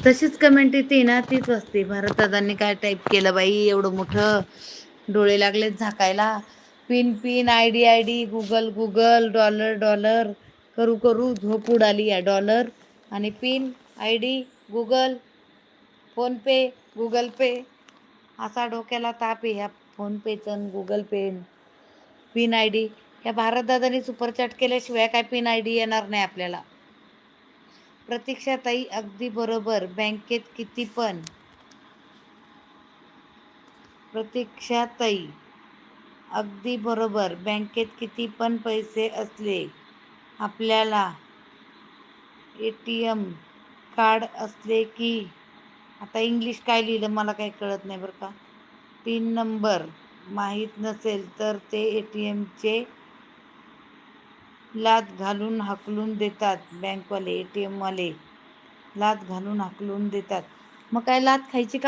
तशीच कमेंट येते ना, तीच असते. भारतदादांनी काय टाईप केलं बाई एवढं मोठं, डोळे लागलेत झाकायला. Pin pin, ID ID, Google Google, dollar dollar, करू करू झोप उडाली या डॉलर आणि pin ID Google, PhonePe, Google Pay. असा डोक्याला ताप आहे ह्या फोन पेचं, गुगल पे, पिन आयडी. या भारतदादांनी सुपरचॅट केल्याशिवाय काय पिन आयडी येणार नाही आपल्याला. प्रतीक्षाताई अगदी बरोबर. बँकेत किती पण प्रतीक्षाताई अगदी बरोबर. बँकेत किती पण पैसे असले, आपल्याला ATM कार्ड असले की, आता इंग्लिश काय लिहिलं मला काही कळत नाही बरं का. पिन नंबर माहीत नसेल तर ते ATMचे लाथ घालून हाकलून देतात. बँकवाले ATM वाले लाथ घालून हाकलून देतात. मग काय लाथ खायची का